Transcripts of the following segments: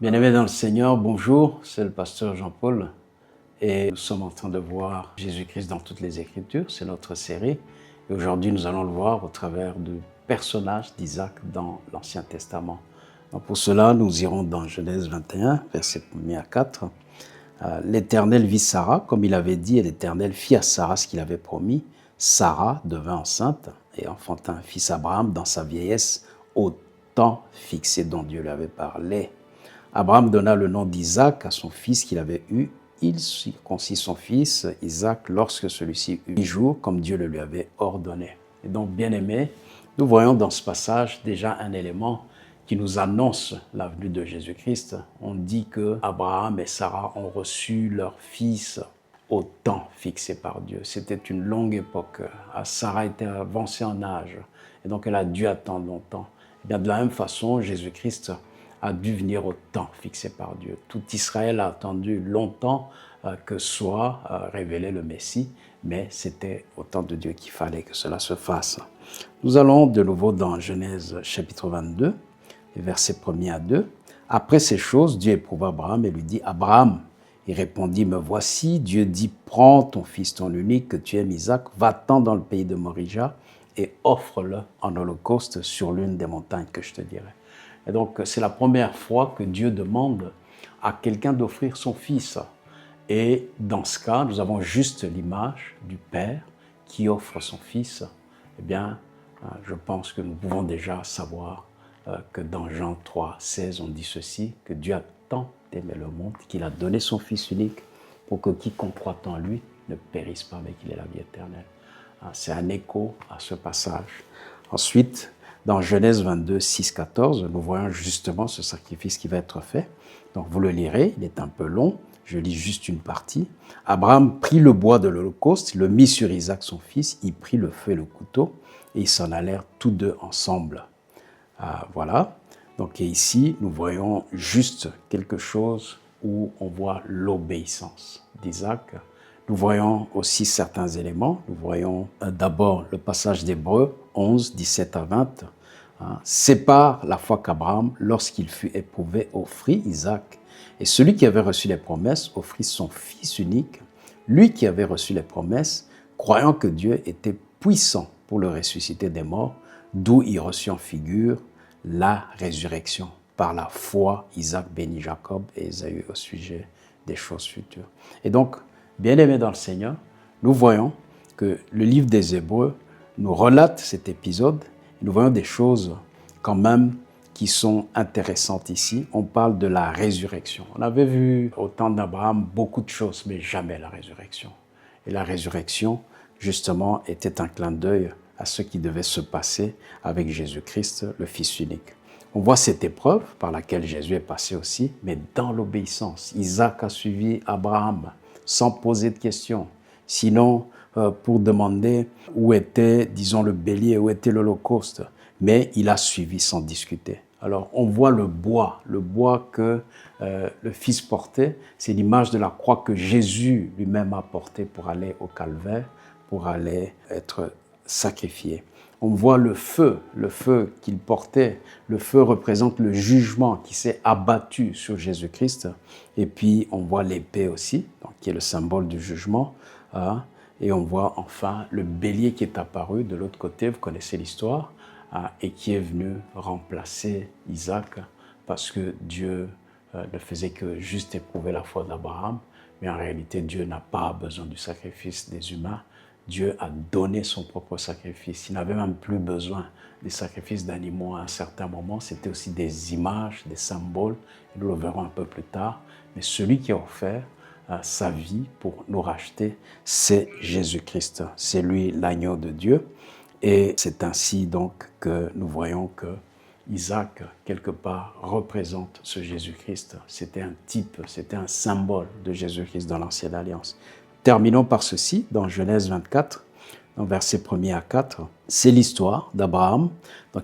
Bien-aimés dans le Seigneur, bonjour, c'est le pasteur Jean-Paul et nous sommes en train de voir Jésus-Christ dans toutes les Écritures, c'est notre série. Et aujourd'hui, nous allons le voir au travers du personnage d'Isaac dans l'Ancien Testament. Donc pour cela, nous irons dans Genèse 21, versets 1 à 4. L'Éternel vit Sarah, comme il avait dit, et l'Éternel fit à Sarah ce qu'il avait promis. Sarah devint enceinte et enfanta un fils Abraham dans sa vieillesse, au temps fixé dont Dieu lui avait parlé. Abraham donna le nom d'Isaac à son fils qu'il avait eu. Il circoncit son fils, Isaac, lorsque celui-ci eut 8 jours, comme Dieu le lui avait ordonné. Et donc, bien-aimés, nous voyons dans ce passage déjà un élément qui nous annonce la venue de Jésus-Christ. On dit que Abraham et Sarah ont reçu leur fils au temps fixé par Dieu. C'était une longue époque. Sarah était avancée en âge et donc elle a dû attendre longtemps. Et bien, de la même façon, Jésus-Christ a dû venir au temps fixé par Dieu. Tout Israël a attendu longtemps que soit révélé le Messie, mais c'était au temps de Dieu qu'il fallait que cela se fasse. Nous allons de nouveau dans Genèse chapitre 22, versets 1 à 2. Après ces choses, Dieu éprouva Abraham et lui dit « Abraham !» Il répondit « Me voici. » Dieu dit « Prends ton fils, ton unique, que tu aimes, Isaac, va-t'en dans le pays de Morija et offre-le en holocauste sur l'une des montagnes que je te dirai. » Et donc, c'est la première fois que Dieu demande à quelqu'un d'offrir son fils. Et dans ce cas, nous avons juste l'image du Père qui offre son fils. Eh bien, je pense que nous pouvons déjà savoir que dans Jean 3, 16, on dit ceci, que Dieu a tant aimé le monde qu'il a donné son Fils unique pour que quiconque croit en lui ne périsse pas, mais qu'il ait la vie éternelle. C'est un écho à ce passage. Ensuite, dans Genèse 22, 6, 14, nous voyons justement ce sacrifice qui va être fait. Donc vous le lirez, il est un peu long, je lis juste une partie. Abraham prit le bois de l'holocauste, le mit sur Isaac son fils, il prit le feu et le couteau, et ils s'en allèrent tous deux ensemble. Voilà, donc ici nous voyons juste quelque chose où on voit l'obéissance d'Isaac. Nous voyons aussi certains éléments. Nous voyons d'abord le passage d'Hébreux 11, 17 à 20. Sépare la foi qu'Abraham, lorsqu'il fut éprouvé, offrit Isaac. Et celui qui avait reçu les promesses offrit son fils unique. Lui qui avait reçu les promesses, croyant que Dieu était puissant pour le ressusciter des morts, d'où il reçut en figure la résurrection. Par la foi, Isaac bénit Jacob et Ésaü au sujet des choses futures. Et donc, bien-aimés dans le Seigneur, nous voyons que le livre des Hébreux nous relate cet épisode. Nous voyons des choses quand même qui sont intéressantes ici. On parle de la résurrection. On avait vu au temps d'Abraham beaucoup de choses, mais jamais la résurrection. Et la résurrection, justement, était un clin d'œil à ce qui devait se passer avec Jésus-Christ, le Fils unique. On voit cette épreuve par laquelle Jésus est passé aussi, mais dans l'obéissance. Isaac a suivi Abraham sans poser de questions. Sinon, pour demander où était, disons, le bélier, où était l'holocauste. Mais il a suivi sans discuter. Alors, on voit le bois que le Fils portait. C'est l'image de la croix que Jésus lui-même a portée pour aller au calvaire, pour aller être sacrifié. On voit le feu qu'il portait. Le feu représente le jugement qui s'est abattu sur Jésus-Christ. Et puis, on voit l'épée aussi, donc, qui est le symbole du jugement. Et on voit enfin le bélier qui est apparu de l'autre côté, vous connaissez l'histoire, et qui est venu remplacer Isaac parce que Dieu ne faisait que juste éprouver la foi d'Abraham. Mais en réalité, Dieu n'a pas besoin du sacrifice des humains. Dieu a donné son propre sacrifice. Il n'avait même plus besoin des sacrifices d'animaux à un certain moment. C'était aussi des images, des symboles. Nous le verrons un peu plus tard. Mais celui qui a offert sa vie pour nous racheter, c'est Jésus-Christ. C'est lui l'agneau de Dieu. Et c'est ainsi donc que nous voyons que Isaac, quelque part, représente ce Jésus-Christ. C'était un type, c'était un symbole de Jésus-Christ dans l'Ancienne Alliance. Terminons par ceci, dans Genèse 24, dans versets 1 à 4. C'est l'histoire d'Abraham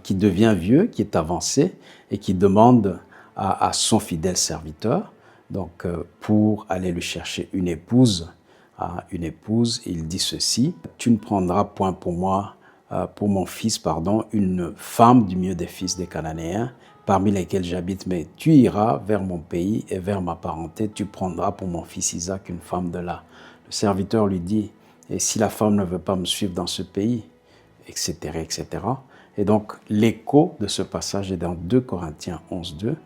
qui devient vieux, qui est avancé et qui demande à son fidèle serviteur pour aller lui chercher une épouse. Il dit ceci, « Tu ne prendras point pour moi, pour mon fils, une femme du milieu des fils des Cananéens, parmi lesquels j'habite, mais tu iras vers mon pays et vers ma parenté, tu prendras pour mon fils Isaac une femme de là. Le serviteur lui dit, et si la femme ne veut pas me suivre dans ce pays, etc., etc. Et donc, l'écho de ce passage est dans 2 Corinthiens 11, 2,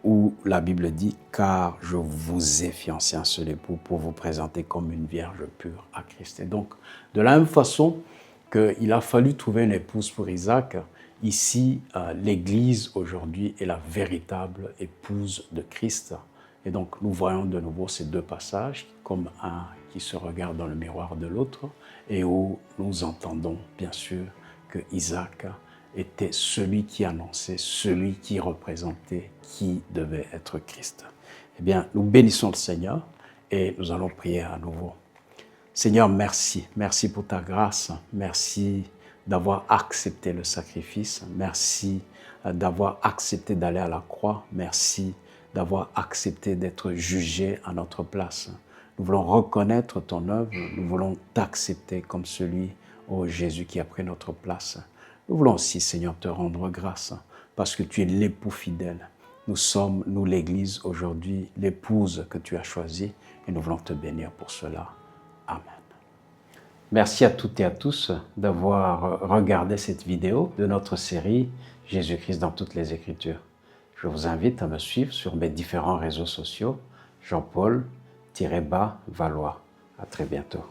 où la Bible dit « Car je vous ai fiancé un seul époux pour vous présenter comme une vierge pure à Christ. » Et donc, de la même façon qu'il a fallu trouver une épouse pour Isaac, ici, l'Église aujourd'hui est la véritable épouse de Christ. Et donc, nous voyons de nouveau ces 2 passages, comme un qui se regarde dans le miroir de l'autre, et où nous entendons, bien sûr, que Isaac était celui qui annonçait, celui qui représentait, qui devait être Christ. Eh bien, nous bénissons le Seigneur et nous allons prier à nouveau. Seigneur, merci. Merci pour ta grâce. Merci d'avoir accepté le sacrifice. Merci d'avoir accepté d'aller à la croix. Merci d'avoir accepté d'être jugé à notre place. Nous voulons reconnaître ton œuvre. Nous voulons t'accepter comme celui, ô Jésus, qui a pris notre place. Nous voulons aussi, Seigneur, te rendre grâce parce que tu es l'époux fidèle. Nous sommes, nous l'Église, aujourd'hui, l'épouse que tu as choisie et nous voulons te bénir pour cela. Amen. Merci à toutes et à tous d'avoir regardé cette vidéo de notre série « Jésus-Christ dans toutes les Écritures ». Je vous invite à me suivre sur mes différents réseaux sociaux, Jean-Paul-Valois. À très bientôt.